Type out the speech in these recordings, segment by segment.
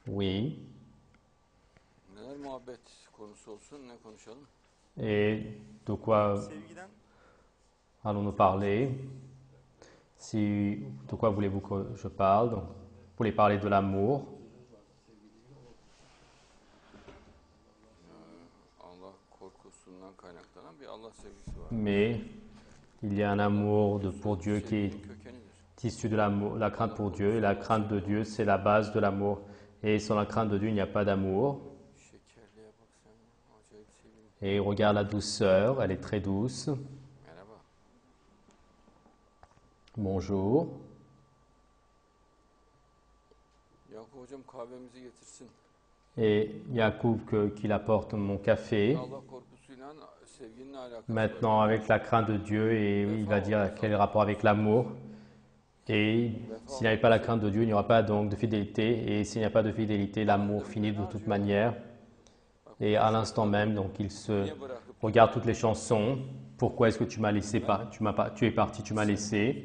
Oui. Neler muhabbet konusu olsun, ne konuşalım? Et de quoi Sevgiden allons-nous parler? De quoi voulez-vous que je parle? Donc, vous voulez parler de l'amour. Allah korkusundan kaynaklanan bir Allah sevgisi var. Mais il y a un amour pour Dieu qui est Sevginin kökenidir. issu de l'amour, la crainte pour Dieu. Et la crainte de Dieu, c'est la base de l'amour. Et sans la crainte de Dieu, il n'y a pas d'amour. Şekerliğe bak sen. Acayip sevgili. Et regarde la douceur, elle est très douce. Merhaba. Bonjour. Yakup hocam kahvemizi getirsin. Et Yacoub qu'il apporte mon café. Allah korkusuyla sevginin alakası Maintenant, var. avec la crainte de Dieu, et il va dire quel est le rapport avec l'amour. Et s'il n'y avait pas la crainte de Dieu, il n'y aura pas donc de fidélité. Et s'il n'y a pas de fidélité, l'amour finit de toute manière. Et à l'instant même, donc il se regarde toutes les chansons. Pourquoi est-ce que tu m'as laissé pas? Tu es parti, tu m'as laissé.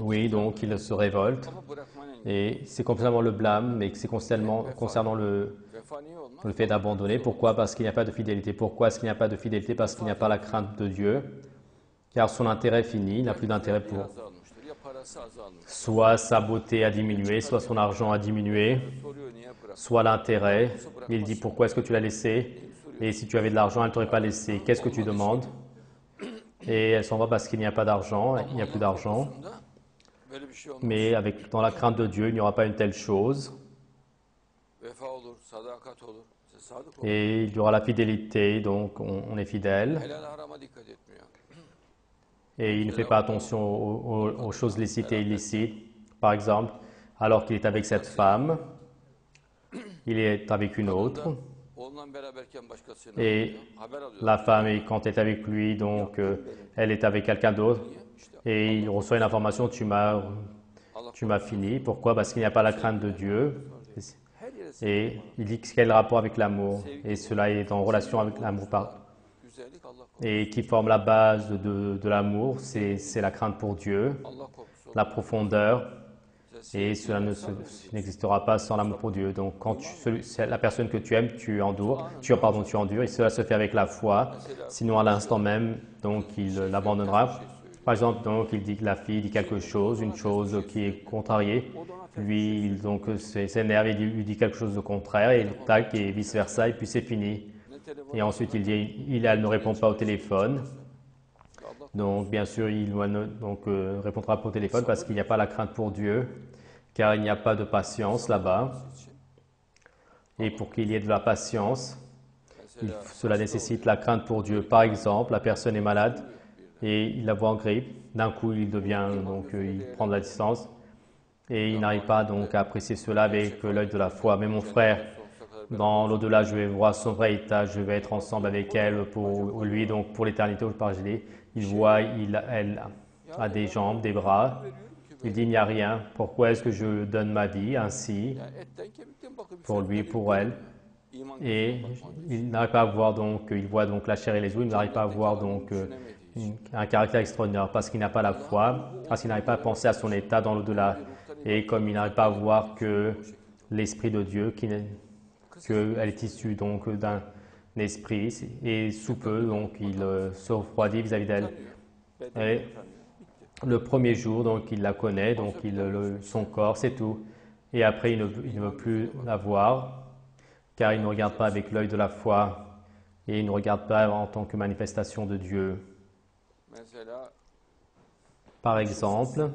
Oui, donc il se révolte. Ama bırakmanın Et c'est complètement le blâme, mais c'est concernant vefa niye olmaz? le fait d'abandonner. Pourquoi? Parce qu'il n'y a pas de fidélité. Pourquoi est-ce qu'il n'y a pas de fidélité? Parce qu'il n'y a pas la crainte de Dieu. Car son intérêt est fini, il n'a plus d'intérêt pour. Azalmıştır. Ya parası azalmış. Soit sa beauté a diminué, soit son argent a diminué, Soruyor niye bırak? soit l'intérêt. Il dit pourquoi est-ce que tu l'as laissé? Et si tu avais de l'argent, elle ne t'aurait pas laissé. Qu'est-ce que tu demandes? Et elle s'en va parce qu'il n'y a pas d'argent, il n'y a plus d'argent. Korkusunda böyle bir şey olmaz. Mais dans la crainte de Dieu, il n'y aura pas une telle chose. Vefa olur, sadakat olur. Siz sadık olun. Et il y aura la fidélité, donc on est fidèle. Helal harama dikkat etmiyor. Et il ne fait pas attention aux choses licites et illicites. Par exemple, alors qu'il est avec cette femme, il est avec une autre. Oğlunla beraberken başkasıyla Et haber alıyor. la femme, quand elle est avec lui, donc elle est avec quelqu'un d'autre. Et il reçoit une information, tu m'as fini. Pourquoi? Parce qu'il n'y a pas la crainte de Dieu. Her yere Et il dit quel est le rapport avec l'amour. Et cela est en relation avec l'amour. güzellik Allah korkusu. Et qui forme la base de l'amour, c'est la crainte pour Dieu, Allah korkusu. la profondeur. Size Et cela n'existera pas sans l'amour pour Dieu. Donc, quand c'est la personne que tu aimes, tu endures. Et cela se fait avec la foi. Sinon, à l'instant même, donc, il l'abandonnera. Par exemple, donc, il dit que la fille dit quelque chose, une chose qui est contrariée. Lui, donc, s'énerve et lui dit quelque chose de contraire, et il tac, et vice-versa, et puis c'est fini. ne telefon Et ensuite, il dit, elle ne répond pas au téléphone. Donc, bien sûr, il répondra pas au téléphone parce qu'il n'y a pas la crainte pour Dieu, car il n'y a pas de patience là-bas. Et pour qu'il y ait de la patience, cela nécessite la crainte pour Dieu. Par exemple, la personne est malade et il la voit en grippe. D'un coup, il prend de la distance et il n'arrive pas donc à apprécier cela avec l'œil de la foi. Mais mon frère, dans l'au-delà, je vais voir son vrai état, je vais être ensemble avec elle pour lui, donc pour l'éternité, il voit, elle a des jambes, des bras. Il dit, il n'y a rien. Pourquoi est-ce que je donne ma vie ainsi Ya etten kemikten bakıp pour lui, pour elle? iman Et il n'arrive pas à voir donc, il voit donc la chair et les os, il n'arrive pas à voir donc un caractère extraordinaire parce qu'il n'a pas la foi, parce qu'il n'arrive pas à penser à son état dans l'au-delà. Et comme il n'arrive pas à voir que l'Esprit de Dieu, qu'elle est issue donc d'un esprit, et sous peu, donc il se refroidit vis-à-vis d'elle. Et le premier jour, donc il la connaît, donc son corps, c'est tout. Et après, il ne veut plus la voir, car il ne regarde pas avec l'œil de la foi, et il ne regarde pas en tant que manifestation de Dieu. Mesela Par exemple,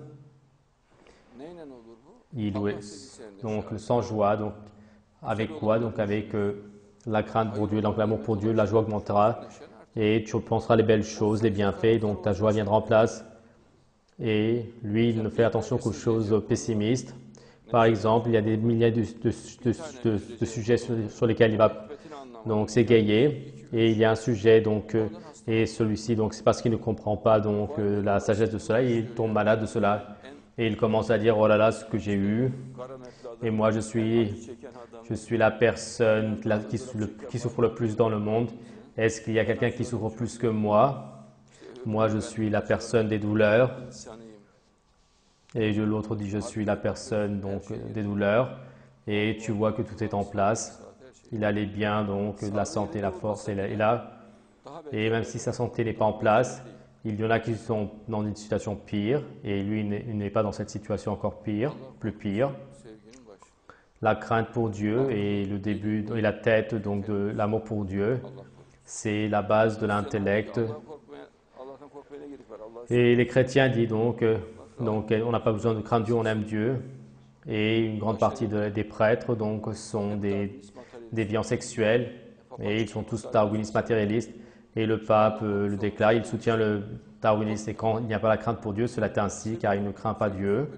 neyle olur bu? il Allah est sevgisi donc sans joie, donc avec quoi? Donc avec la crainte pour Dieu, donc l'amour pour Dieu, la joie augmentera, et tu penseras les belles choses, les bienfaits, donc ta joie viendra en place. Et lui, il ne fait attention qu'aux choses pessimistes. Par exemple, il y a des milliers de sujets sur lesquels il va donc s'égayer. Et il y a un sujet, donc, et celui-ci, donc, c'est parce qu'il ne comprend pas donc, la sagesse de cela. Il tombe malade de cela. Et il commence à dire, oh là là, ce que j'ai eu. Et moi, je suis la personne qui souffre le plus dans le monde. Est-ce qu'il y a quelqu'un qui souffre plus que moi? Moi, je suis la personne des douleurs. Et l'autre dit, je suis la personne donc, des douleurs. et tu vois que tout est en place. Il a les biens, donc la santé, la force est là. Et même si sa santé n'est pas en place, il y en a qui sont dans une situation pire, et lui il n'est pas dans cette situation encore pire, plus pire. La crainte pour Dieu et le début et la tête donc de l'amour pour Dieu, c'est la base de l'intellect. Et les chrétiens disent donc on n'a pas besoin de craindre Dieu, on aime Dieu. Et une grande partie des prêtres donc sont des déviants sexuels et ils sont tous darwinistes matérialistes. Et le pape le déclare, il soutient le darwinisme et quand il n'y a pas la crainte pour Dieu, cela est ainsi car il ne craint pas Dieu.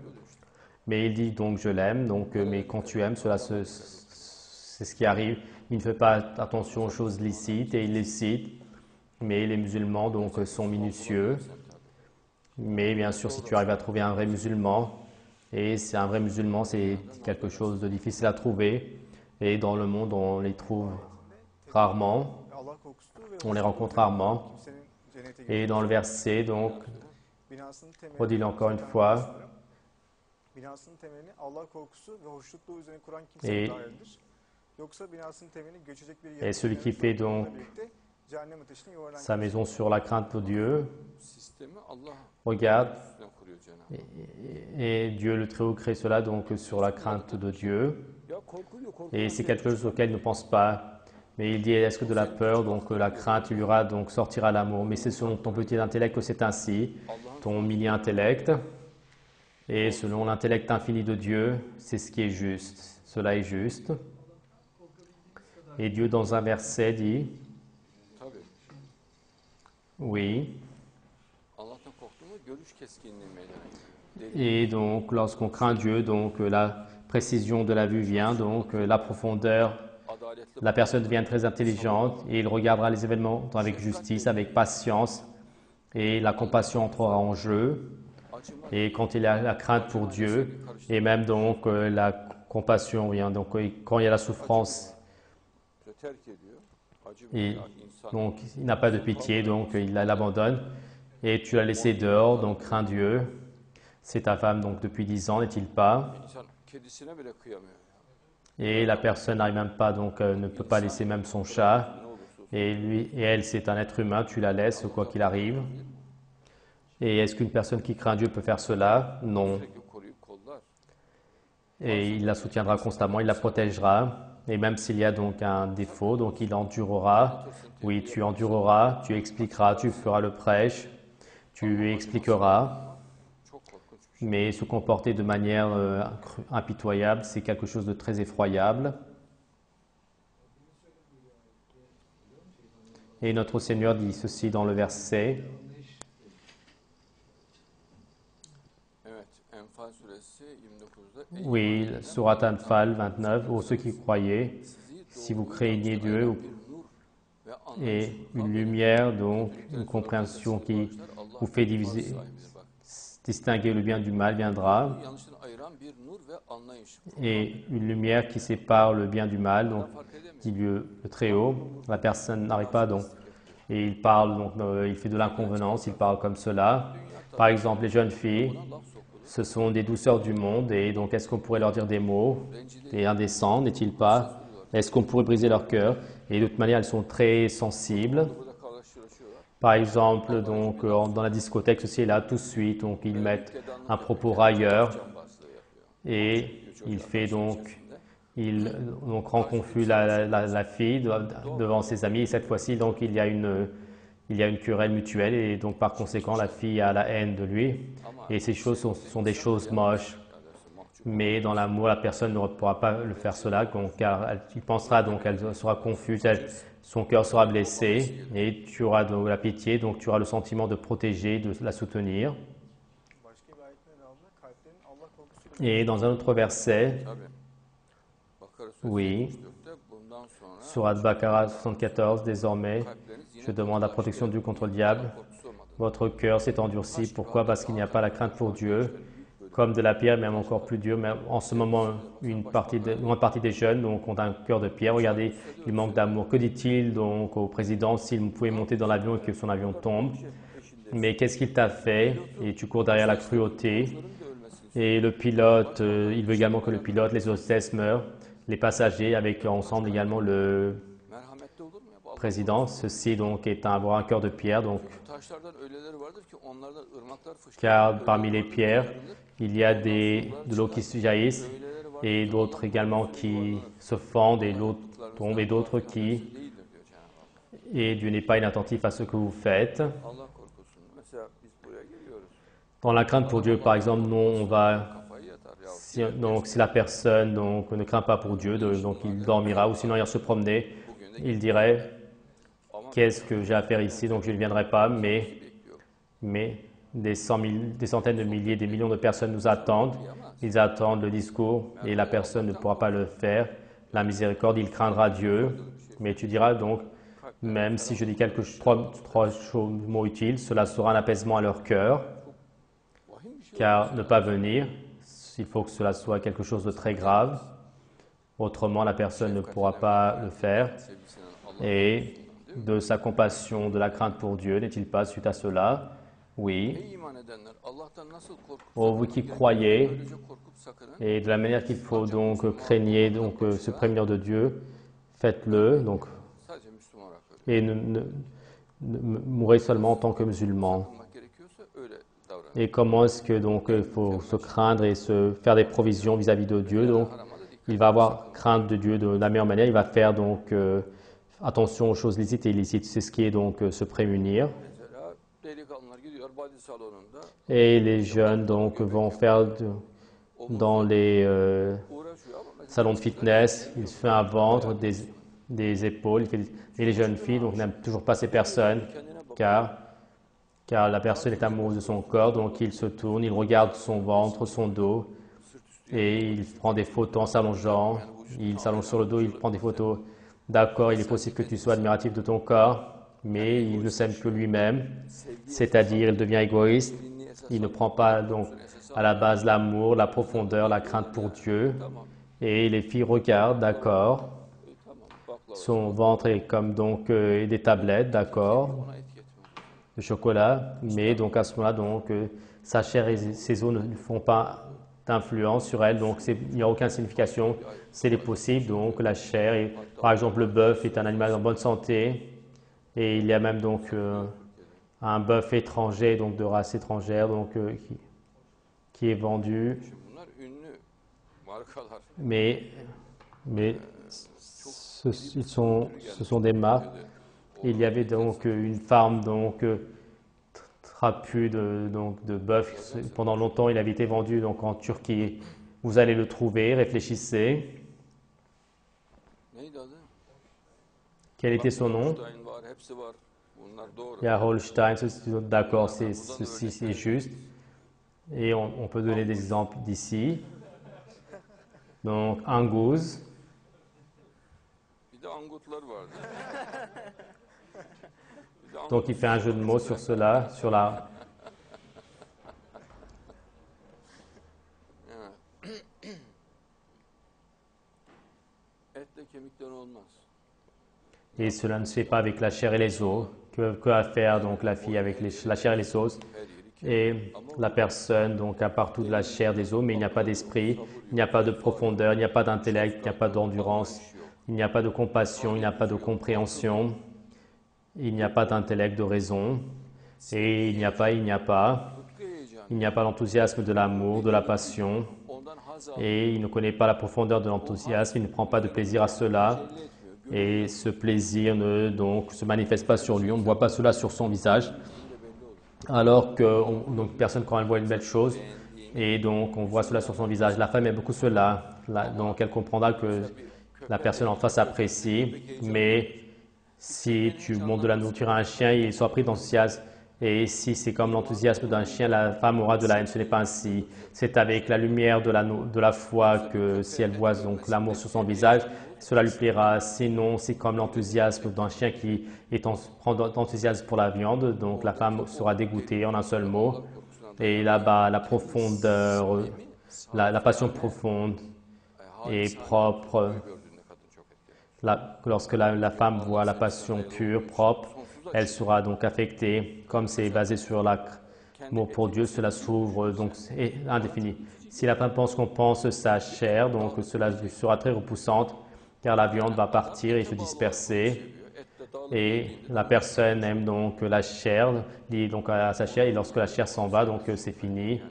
Mais il dit donc je l'aime, mais quand tu aimes, c'est ce qui arrive. Il ne fait pas attention aux choses licites et illicites, mais les musulmans donc sont minutieux. Mais bien sûr, si tu arrives à trouver un vrai musulman, et c'est un vrai musulman, c'est quelque chose de difficile à trouver. Et dans le monde, on les trouve rarement, on les rencontre rarement. Et dans le verset, donc, redis-le encore une fois. Et celui qui fait donc sa maison sur la crainte de Dieu, regarde, et Dieu le Très-Haut crée cela donc sur la crainte de Dieu. Et c'est quelque chose auquel il ne pense pas. Mais il dit, est-ce que de la peur, donc la crainte, il y aura, donc sortira l'amour. Mais c'est selon ton petit intellect que c'est ainsi, ton mini-intellect. Et selon l'intellect infini de Dieu, c'est ce qui est juste. Cela est juste. Et Dieu, dans un verset, dit, oui. Et donc, lorsqu'on craint Dieu, donc la précision de la vue vient, donc la profondeur, la personne devient très intelligente et il regardera les événements avec justice, avec patience et la compassion entrera en jeu. Et quand il y a la crainte pour Dieu et même donc la compassion vient, donc quand il y a la souffrance, et donc il n'a pas de pitié, donc il l'abandonne et tu l'as laissé dehors, donc crains Dieu. C'est ta femme donc depuis 10 ans, n'est-il pas? Et la personne n'arrive même pas, donc ne peut pas laisser même son chat. Et lui et elle, c'est un être humain, tu la laisses quoi qu'il arrive. Et est-ce qu'une personne qui craint Dieu peut faire cela? Non. Et il la soutiendra constamment, il la protégera. Et même s'il y a donc un défaut, donc il endurera. Oui, tu endureras, tu expliqueras, tu feras le prêche, tu expliqueras. Mais se comporter de manière impitoyable, c'est quelque chose de très effroyable. Et notre Seigneur dit ceci dans le verset. Oui, Sourate Anfal 29, ô ceux qui croyez, si vous craignez Dieu et une lumière, donc une compréhension qui vous fait distinguer le bien du mal viendra, et une lumière qui sépare le bien du mal, donc dit le Très-Haut. La personne n'arrive pas donc, et il parle, donc il fait de l'inconvenance, il parle comme cela. Par exemple, les jeunes filles, ce sont des douceurs du monde, et donc est-ce qu'on pourrait leur dire des mots, des indécents, n'est-il pas? Est-ce qu'on pourrait briser leur cœur? Et de toute manière, elles sont très sensibles. Par exemple, donc dans la discothèque, ceci est là tout de suite, donc ils mettent un propos railleur et il fait donc rend confus la fille devant ses amis. Et cette fois-ci, donc il y a une querelle mutuelle et donc par conséquent, la fille a la haine de lui. Et ces choses sont des choses moches. Mais dans l'amour, la personne ne pourra pas le faire cela, car il pensera, donc elle sera confuse, son cœur sera blessé, et tu auras de la pitié, donc tu auras le sentiment de protéger, de la soutenir. Et dans un autre verset, oui, Sourate Baqara 74, désormais, je demande la protection de Dieu contre le diable. Votre cœur s'est endurci. Pourquoi? Parce qu'il n'y a pas la crainte pour Dieu. Comme de la pierre, même encore plus dur. Mais en ce moment, une grande partie des jeunes donc, ont un cœur de pierre. Regardez, il manque d'amour. Que dit-il donc au président s'il pouvait monter dans l'avion et que son avion tombe? Mais qu'est-ce qu'il t'a fait? Et tu cours derrière la cruauté. Et le pilote, il veut également que le pilote, les hôtesses meurent, les passagers, avec ensemble également le Merhametli olur mu ya? Bu Allah président. Ceci donc est avoir un cœur de pierre, donc, Bu taşlardan öyleleri vardır ki onlardan ırmaklar fışkırır. car parmi les pierres, il y a de l'eau qui se jaillissent Öyleleri var et d'autres également qui se fendent et l'autre tombe et d'autres qui, değildir diyor Cenab-ı Hak. et Dieu n'est pas inattentif à ce que vous faites. Allah korkusun. Mesela biz buraya geliyoruz. Dans la crainte pour Dieu, par exemple, nous, on va, Kafayı yatar ya. donc si la personne donc, ne craint pas pour Dieu, donc il dormira, ou sinon il se promener, Bugün de il dirait, ama qu'est-ce que j'ai à faire ici, donc je ne viendrai pas, mais bekliyor. des centaines de milliers, des millions de personnes nous attendent. Ils attendent le discours et la personne ne pourra pas le faire. La miséricorde, il craindra Dieu. Mais tu diras donc, même si je dis trois mots utiles, cela sera un apaisement à leur cœur, Vahim bir şey. car ne pas venir, il faut que cela soit quelque chose de très grave. Autrement, la personne ne pourra pas le faire. Sevgisinin Allah Et de sa compassion, de la crainte pour Dieu, n'est-il pas suite à cela? Oui. Ey iman edenler, Allah'tan nasıl korkup Oh, vous qui croyez, böylece korkup sakının. et de la manière qu'il faut donc craigner, donc se prémunir de Dieu, faites-le, donc, Sadece Müslüman olarak öyle. et mourrez seulement en tant que musulman. Sakınmak gerekiyorsa öyle davranın. Et comment est-ce que donc il faut se craindre et se faire des provisions vis-à-vis de Dieu? Donc, Harama da dikkat. il va avoir crainte de Dieu de la meilleure manière. Il va faire donc attention aux choses licites et illicites. C'est ce qui est donc se prémunir. Mesela delikanlılar gidiyor body salonunda Et les jeunes donc vont faire dans les uğraşıyor ama mesela salons de fitness, il se fait un ventre, des épaules. Et les jeunes filles donc n'aiment toujours pas ces personnes car la personne est amoureuse de son corps. Donc il se tourne, il regarde son ventre, son dos et il prend des photos en s'allongeant. Il s'allonge sur le dos, il prend des photos. D'accord, il est possible que tu sois admiratif de ton corps, mais il ne s'aime que lui-même, c'est-à-dire il devient égoïste. dini esas Il ne prend pas donc à la base l'amour, la profondeur, la crainte pour Dieu. tamam. Et les filles regardent, d'accord. Tamam baklava Son ventre est comme donc des tablettes, d'accord, ona etki etmez. de chocolat. Mais donc à ce moment-là, donc sa chair et ses os ne font pas d'influence sur elle, donc il n'y a aucune signification. C'est possible, donc la chair, et, par exemple le bœuf est un animal en bonne santé, et il y a même donc un bœuf étranger, donc de race étrangère, donc qui est vendu, Şimdi bunlar ünlü markalar. mais ce sont des marques. Il y avait donc une farme donc trapue de bœuf. Pendant longtemps, il avait été vendu donc en Turquie. Vous allez le trouver, réfléchissez. Neydi adı? Quel était son nom? Holstein var, hepsi var. Bunlar doğru. Il y a Holstein, d'accord, ceci c'est juste. Et on peut donner des exemples d'ici. Donc Angus, Bir de angutlar vardı. Bir de angut. donc il fait un jeu de mots sur cela, sur la... Etle kemikten olmaz. Et cela ne se fait pas avec la chair et les os. Que va faire donc la fille avec la chair et les os? Her yeri kemik. Et la personne donc a partout de la chair, des os, mais il n'y a pas d'esprit, il n'y a pas de profondeur, il n'y a pas d'intellect, il n'y a pas d'endurance, il n'y a pas de compassion, il n'y a pas de compréhension, il n'y a pas d'intellect, de raison, et il n'y a pas Tutku heyecanı. l'enthousiasme de l'amour, de la passion, Ondan haz almak et il ne connaît pas la profondeur de l'enthousiasme, il ne prend pas de plaisir à cela, belli etmiyor. et ce plaisir ne donc, se manifeste pas sur lui, on ne voit pas cela sur son visage, alors que donc, personne quand elle voit une belle chose, et donc on voit cela sur son visage. La femme aime beaucoup cela, donc elle comprendra que la personne en face apprécie, mais si tu montres de la nourriture à un chien, il sera pris d'enthousiasme. Et si c'est comme l'enthousiasme d'un chien, la femme aura de la haine. Ce n'est pas ainsi. C'est avec la lumière de la foi que si elle voit donc l'amour sur son visage, cela lui plaira. Sinon, c'est comme l'enthousiasme d'un chien qui prend d'enthousiasme pour la viande. Donc la femme sera dégoûtée en un seul mot. Et là-bas, la profondeur, la passion profonde et propre. Lorsque la femme voit la passion pure, propre, elle sera donc affectée. Comme c'est basé sur l'amour pour Dieu, cela s'ouvre donc indéfini. Si la femme pense qu'on pense sa chair, donc cela sera très repoussante, car la viande va partir et se disperser. Et la personne aime donc la chair, dit donc à sa chair, et lorsque la chair s'en va, donc c'est fini.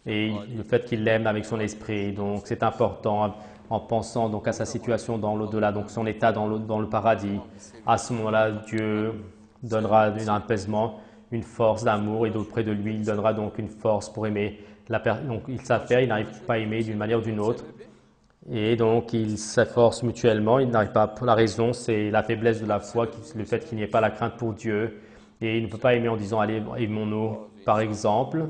Et le fait qu'il l'aime avec son esprit, donc c'est important en pensant donc à sa situation dans l'au-delà, donc son état dans le paradis. À ce moment-là, Dieu donnera un apaisement, une force d'amour, et auprès de lui, il donnera donc une force pour aimer. Donc il s'affaire, il n'arrive pas à aimer d'une manière ou d'une autre. Et donc, ils s'efforcent mutuellement, ils n'arrivent pas. La raison, c'est la faiblesse de la foi, le fait qu'il n'y ait pas la crainte pour Dieu. Et il ne peut pas aimer en disant, allez, aimons-nous. Par exemple,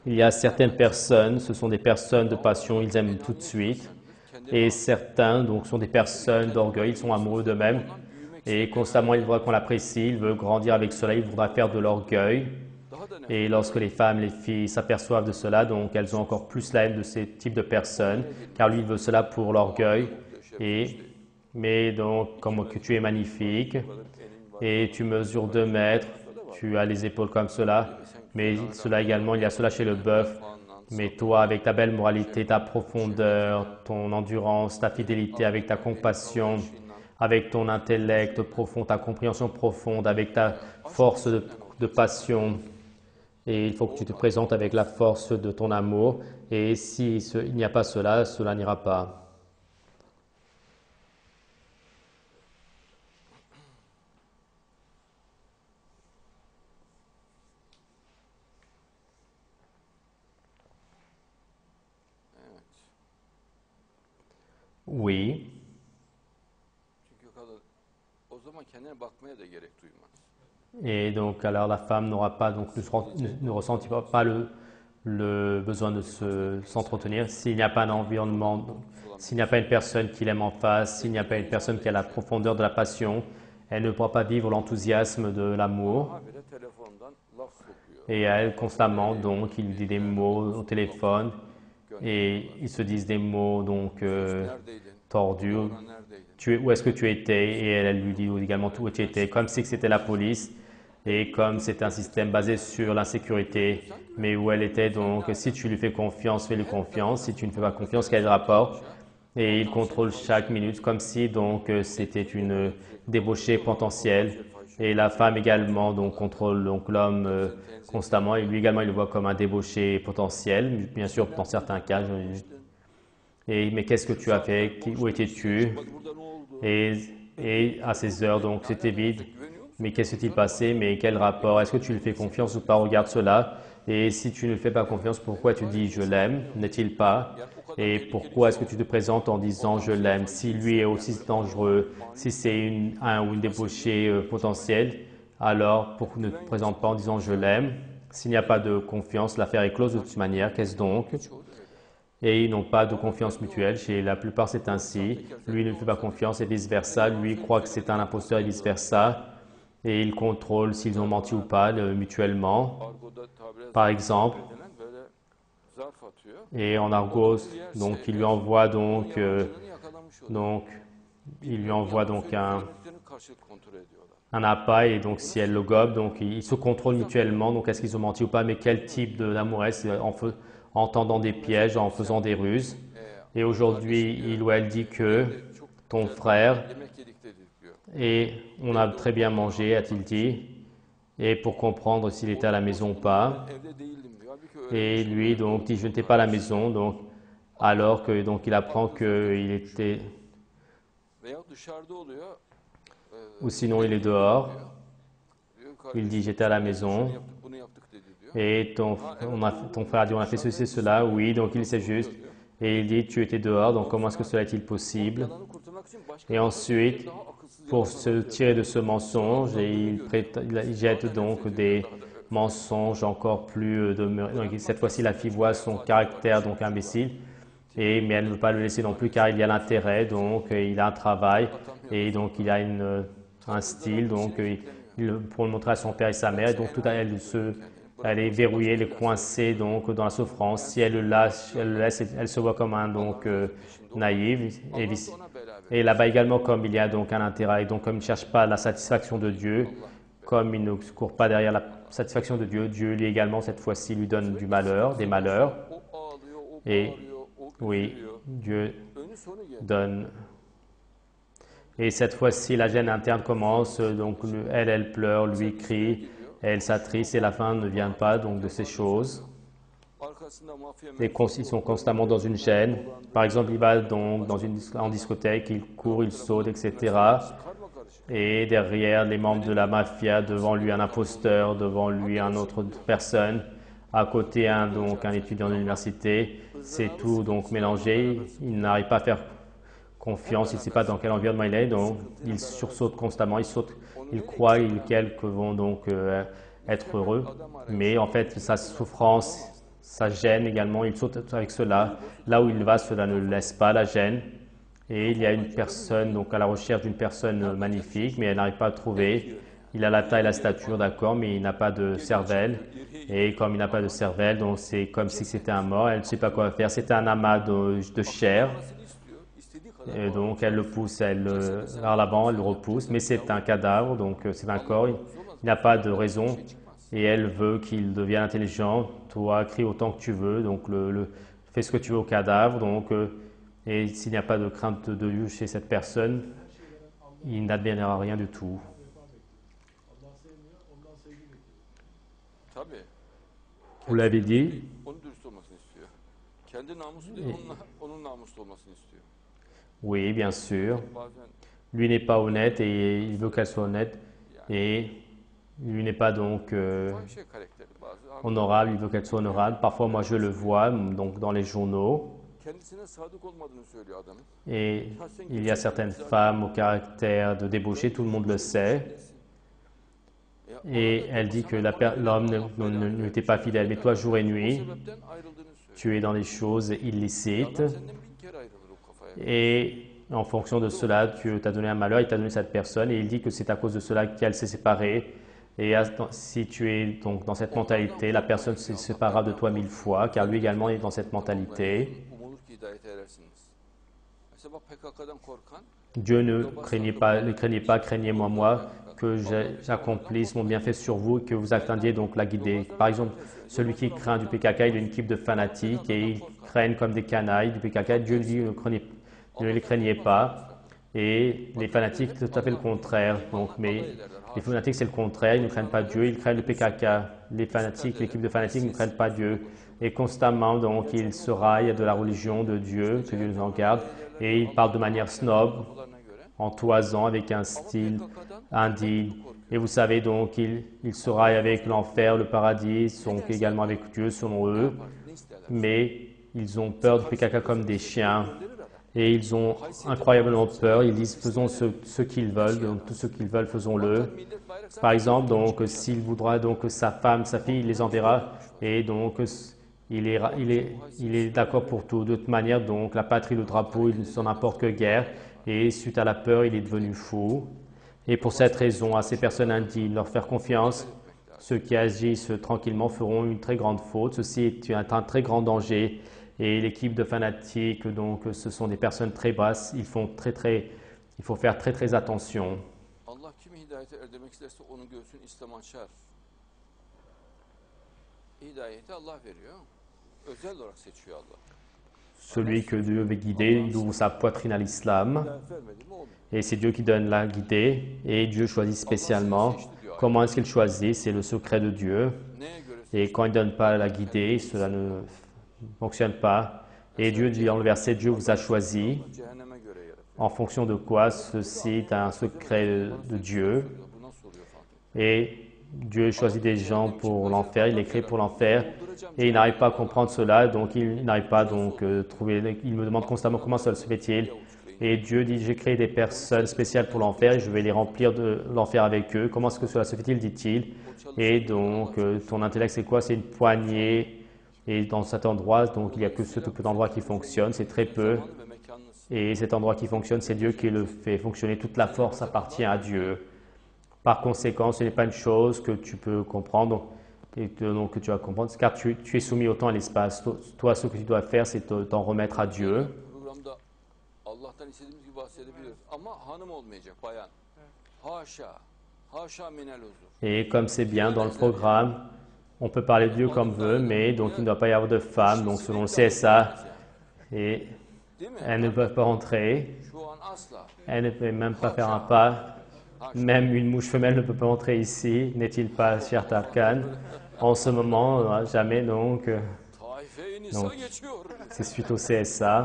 il y a certaines personnes, ce sont des personnes de passion, ils aiment tout de suite. Et certains, donc, sont des personnes d'orgueil, ils sont amoureux d'eux-mêmes. Et constamment, ils voient qu'on l'apprécie, ils veulent grandir avec cela, ils voudraient faire de l'orgueil. Et lorsque les femmes, les filles s'aperçoivent de cela, donc elles ont encore plus la haine de ces types de personnes, car lui il veut cela pour l'orgueil. Mais donc, comme que tu es magnifique, et tu mesures 2 mètres, tu as les épaules comme cela, mais cela également, il y a cela chez le bœuf. Mais toi, avec ta belle moralité, ta profondeur, ton endurance, ta fidélité, avec ta compassion, avec ton intellect profond, ta compréhension profonde, avec ta force de passion, et il faut que tu te présentes avec la force de ton amour. Et si il n'y a pas cela, cela n'ira pas. Evet. Oui. Çünkü kadın o zaman kendine bakmaya da gerek duymaz. Et donc, alors la femme n'aura pas, donc ne ressentira pas le besoin de s'entretenir s'il n'y a pas un environnement, s'il n'y a pas une personne qui l'aime en face, s'il n'y a pas une personne qui a la profondeur de la passion, elle ne pourra pas vivre l'enthousiasme de l'amour. Habire telefondan laf sokuyor. Et elle, constamment, donc, il dit des mots au téléphone et ils se disent des mots donc Neredeydin? tordus. Sonra neredeydin? Où est-ce que tu étais? Et elle lui dit également où tu étais, comme si c'était la police et comme c'est un système basé sur l'insécurité, mais où elle était. Donc, si tu lui fais confiance, fais-lui confiance. Si tu ne fais pas confiance, quel rapport? Et il contrôle chaque minute comme si donc c'était une débauchée potentielle. Et la femme également donc contrôle donc l'homme constamment, et lui également il le voit comme un débauché potentiel, bien sûr dans certains cas. Mais qu'est-ce que tu as fait? Où étais-tu? Bak burada ne oldu? Et à ces heures donc c'était vide. Mais qu'est-ce qui s'est passé? Mais quel rapport? Est-ce que tu lui fais confiance ou pas? Regarde cela. Et si tu ne lui fais pas confiance, pourquoi tu dis je l'aime? N'est-il pas? Et pourquoi est-ce que tu te présentes en disant je l'aime? Si lui est aussi dangereux, si c'est un ou une débauchée potentielle, alors pourquoi ne te présente pas en disant je l'aime? S'il n'y a pas de confiance, l'affaire est close de toute manière. Qu'est-ce donc? Et ils n'ont pas de confiance mutuelle. Chez la plupart, c'est ainsi. Lui ne lui fait pas confiance et vice-versa. Lui croit que c'est un imposteur et vice-versa. Et ils contrôlent s'ils ont menti ou pas mutuellement. Argo'da tabire Par exemple, edilen böyle zarf atıyor. et en argot, donc il lui envoie donc, Yalancının yakalamış oluyor. donc il lui envoie donc Söylediklerini karşılık kontrol ediyorlar. un appât, et donc si elle le gobe, donc ils se contrôlent mutuellement. Donc est-ce qu'ils ont menti ou pas? Mais quel type d'amour est-ce? En tendant des pièges, en faisant des ruses. Et aujourd'hui, il ou elle dit que ton frère, Yemek yedik dedik diyor. et on a très bien mangé, a-t-il dit, et pour comprendre s'il était à la maison ou pas. Evde değildim diyor. Halbuki öyle. Et lui donc dit je n'étais pas à la maison, donc alors que donc il apprend qu'il était, Veya dışarıda oluyor. ou sinon il est dehors. Diyor, Il dit j'étais à la maison. şunu yaptık, bunu yaptık dedi diyor. Et ton frère dit on a fait ceci, cela, oui, donc il sait juste. Et il dit tu étais dehors, donc comment est-ce que cela est-il possible? Yalanı kurtulmak için başka Et ensuite, daha akılsız pour se tirer de ce mensonge, il jette donc des mensonges encore plus donc cette fois-ci la fille voit son caractère donc imbécile, mais elle ne veut pas le laisser non plus car il y a l'intérêt, donc il a un travail et donc il a un style, donc pour le montrer à son père et sa mère, et donc tout elle est verrouillée, elle est coincée donc dans la souffrance. Si elle le lâche, elle le laisse, elle se voit comme un donc naïve. Et là-bas également, comme il y a donc un intérêt, donc comme il ne cherche pas la satisfaction de Dieu, comme il ne court pas derrière la satisfaction de Dieu, Dieu lui également cette fois-ci lui donne du malheur, des malheurs. O ağlıyor, Et bağırıyor, o oui, üzülüyor. Dieu Önü sonu geldi. donne. Et cette fois-ci, la gêne interne commence, donc elle pleure, lui crie, elle s'attriste et la fin ne vient pas donc de ces choses. Arkasında mafya Et ils sont constamment dans une gêne. Par exemple, il va donc en discothèque, il court, il saute, etc. karma karışık. Et derrière, les membres de la mafia, devant lui un imposteur, devant lui une autre personne, à côté donc un étudiant de l'université. C'est tout donc mélangé. Il n'arrive pas à faire confiance, il ne sait pas dans quel environnement il est, donc il sursaute constamment, il saute, il croit qu'ils vont donc être heureux, mais en fait sa souffrance, sa gêne également, il saute avec cela. Là où il va, cela ne le laisse pas, la gêne. Et il y a une personne, donc à la recherche d'une personne magnifique, mais elle n'arrive pas à trouver. Il a la taille, la stature, d'accord, mais il n'a pas de cervelle. Et comme il n'a pas de cervelle, donc c'est comme si c'était un mort, elle ne sait pas quoi faire. C'est un amas de chair. Et donc elle le pousse vers l'avant, elle le repousse, mais c'est un cadavre, donc c'est un corps, il n'a pas de raison et elle veut qu'il devienne intelligent. Toi, crie autant que tu veux, donc fais ce que tu veux au cadavre, donc, et s'il n'y a pas de crainte de Dieu chez cette personne, il n'adviendra rien du tout. Tabii. Vous l'avez dit, Onun dürüst olmasını istiyor. Kendi namusu değil, onun namuslu olmasını istiyor. oui, bien sûr. Bazen Lui n'est pas honnête et il veut qu'elle soit honnête et lui n'est pas donc fahişe karakteri bazı. honorable, il veut qu'elle soit honorable. Parfois, moi, je le vois donc dans les journaux. Kendisine sadık olmadığını söylüyor adamın. Et il y a certaines femmes au caractère de débauché, tout le monde le sait. Et elle dit que l'homme ne t'est pas fidèle. Mais toi, jour et O nuit, sebepten ayrıldığını söylüyor. tu es dans des choses illicites. Adam senden 1000 kere ayrılır o kafaya. Et en fonction de cela, Dieu t'a donné un malheur, il t'a donné cette personne. Et il dit que c'est à cause de cela qu'elle s'est séparée. Et si tu es donc dans cette mentalité, la personne se séparera de toi 1000 fois, car lui également est dans cette mentalité. Umulur ki hidayete erersiniz. Mesela bak PKK'dan korkan Dieu ne craignez pas, craignez-moi, moi, que j'accomplisse mon bienfait sur vous et que vous attendiez donc la guidée. Par exemple, celui qui craint du PKK, il a une équipe de fanatiques et ils craignent comme des canailles du PKK. Dieu dit ne les craignez pas. Et les fanatiques, c'est tout à fait le contraire. Donc, mais les fanatiques, c'est le contraire. Ils ne craignent pas Dieu, ils craignent le PKK. Les fanatiques, l'équipe de fanatiques ne craignent pas Dieu. Et constamment, donc, ils se raillent de la religion de Dieu, que Dieu nous en garde. Et ils parlent de manière snob, en toisant, avec un style indigne. Et vous savez donc, ils se raillent avec l'enfer, le paradis, sont également avec Dieu selon eux. Mais ils ont peur du PKK comme des chiens. Et ils ont incroyablement peur. Ils disent faisons ce qu'ils veulent, donc tout ce qu'ils veulent, faisons-le. Par exemple, donc s'il voudra donc sa femme, sa fille, il les enverra. Et donc il est d'accord pour tout. De toute manière, donc la patrie, le drapeau, il ne s'en importe que guerre. Et suite à la peur, il est devenu fou. Et pour cette raison, à ces personnes indignes, leur faire confiance, ceux qui agissent tranquillement feront une très grande faute. Ceci est un très grand danger. Et l'équipe de fanatiques, donc ce sont des personnes très basses. Il faut faire très très attention. Allah kimi hidayete erdirmek isterse onu göğsün İslam açar. Hidayeti Allah veriyor. Özel olarak seçiyor Allah. Celui que Dieu veut guider, il ouvre sa poitrine à l'islam. Hidayet vermedi mi olmuyor. Et c'est Dieu qui donne la guidée. Et Dieu choisit spécialement. Comment est-ce qu'il choisit? C'est le secret de Dieu. Neye göre Et quand il ne donne pas la guidée, cela ne fonctionne pas. Et Dieu dit dans le verset, Dieu vous a choisi. cehenneme göre yaratıyor. En fonction de quoi? Ceci est un secret de Dieu. Bu nasıl oluyor falan. Et Dieu choisit des gens pour l'enfer, il les crée pour l'enfer. Et il n'arrive pas à comprendre cela, donc il n'arrive pas donc trouver. Il me demande constamment comment cela se fait-il. Et Dieu dit, j'ai créé des personnes spéciales pour l'enfer et je vais les remplir de l'enfer avec eux. Comment est-ce que cela se fait-il, dit-il. Et donc ton intellect c'est quoi? C'est une poignée. Et dans cet endroit, donc il n'y a que ce tout petit endroit qui fonctionne, c'est très peu. Ve mekanınız. Et cet endroit qui fonctionne, c'est Dieu qui le fait fonctionner. Toute la force appartient à Dieu. Par conséquent, ce n'est pas une chose que tu peux comprendre et donc que tu vas comprendre, car tu es soumis au temps et à l'espace. Toi, ce que tu dois faire, c'est t'en remettre à Dieu. Programda Allah'tan istediğimiz gibi bahsedebiliyoruz. Ama hanım olmayacak, bayan. Haşa. Haşa minel huzur. Et comme c'est bien dans le programme, on peut parler de Dieu comme veut, mais donc il ne doit pas y avoir de femmes, donc selon le CSA, et Değil mi? elles ne peuvent pas entrer, Şu an asla. elles ne peuvent même pas faire un pas, même une mouche femelle ne peut pas entrer ici, n'est-il pas, cher Tarkan? En ce moment, jamais donc, Taife-i Donc, Nisa geçiyor. c'est suite au CSA,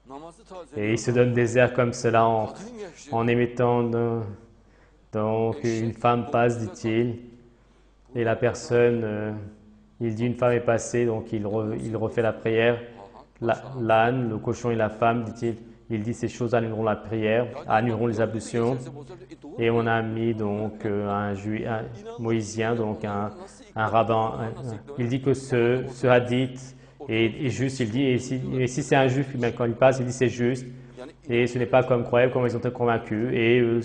Namazı et il se tazeliyor. donne des airs comme cela Kadın geçti. en émettant donc une femme passe, dit-il, et la personne, il dit une femme est passée, donc il refait la prière. L'âne, le cochon et la femme, dit-il, il dit ces choses annuleront la prière, annuleront les ablutions. Et on a mis donc un moïsien, donc un rabbin, il dit que ce hadith est juste, il dit, et si c'est un juif, même quand il passe, il dit c'est juste, et ce n'est pas comme croyable, comme ils ont été convaincus, et eux,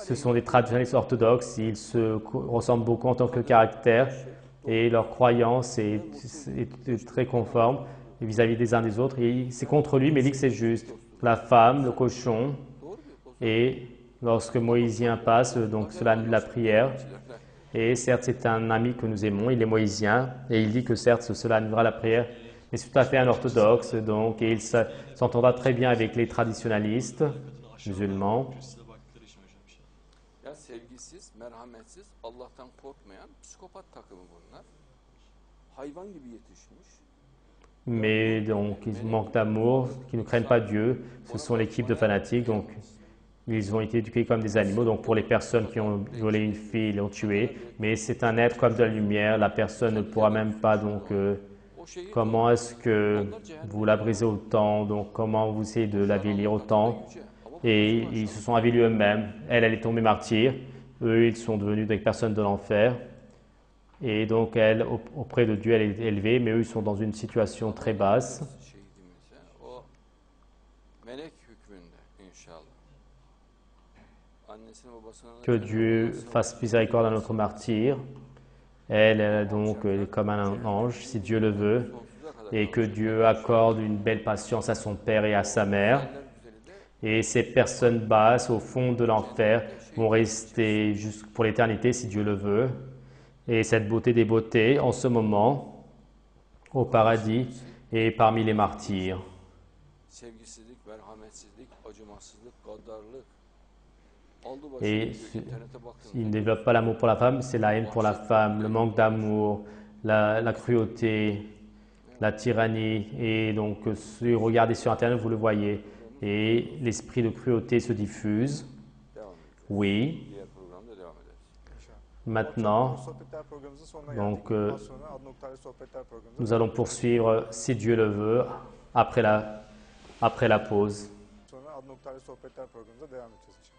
ce sont des traditionnalistes orthodoxes, ils se ressemblent beaucoup en tant que caractère, et leur croyance est très conforme vis-à-vis des uns des autres, et c'est contre lui, mais il dit que c'est juste. La femme, le cochon, et lorsque Moïsien passe, donc cela annule la prière. Et certes, c'est un ami que nous aimons, il est moïsien, et il dit que certes, cela annulera la prière, mais c'est tout à fait un orthodoxe, donc, et il s'entendra très bien avec les traditionnalistes musulmans. Ya sevgisiz, merhametsiz, Allah'tan korkmayan psikopat takımı bunlar. Hayvan gibi yetişmiş. Mais donc, ils manquent d'amour, qui ne craignent pas Dieu. Ce sont l'équipe de fanatiques, donc ils ont été éduqués comme des animaux. Donc, pour les personnes qui ont violé une fille, ils l'ont tué. Mais c'est un être comme de la lumière. La personne ne pourra même pas, donc, comment est-ce que vous la brisez autant? Donc, comment vous essayez de l'avilir autant? Et ils se sont avilis eux-mêmes. Elle est tombée martyre. Eux, ils sont devenus des personnes de l'enfer. Et donc, elle, auprès de Dieu, elle est élevée, mais eux, ils sont dans une situation très basse. Şehidimize o melek hükmünde inşallah. Annesine babasına Que Dieu fasse miséricorde à notre martyr. Elle, donc, elle est comme un ange, si Dieu le veut, et que Dieu accorde une belle patience à son père et à sa mère. Et ces personnes basses, au fond de l'enfer, vont rester jusque pour l'éternité, si Dieu le veut. Et cette beauté des beautés, en ce moment, au paradis et parmi les martyrs. sevgisizlik, merhametsizlik, acımasızlık, gaddarlık. Aldı Et başını internete baktığında il ne développe pas l'amour pour la femme, c'est la haine pour la femme, le manque d'amour, la cruauté, la tyrannie. Et donc, si vous regardez sur Internet, vous le voyez. Et l'esprit de cruauté se diffuse. devam ediyor. Oui, Diğer programda devam ederiz. maintenant, Sohbetler programımızın sonuna donc, geldik. Daha sonra Ad Noktalı Sohbetler programımızda nous allons poursuivre, si Dieu le veut, après la pause. sonra Ad Noktalı Sohbetler programımıza devam edeceğiz.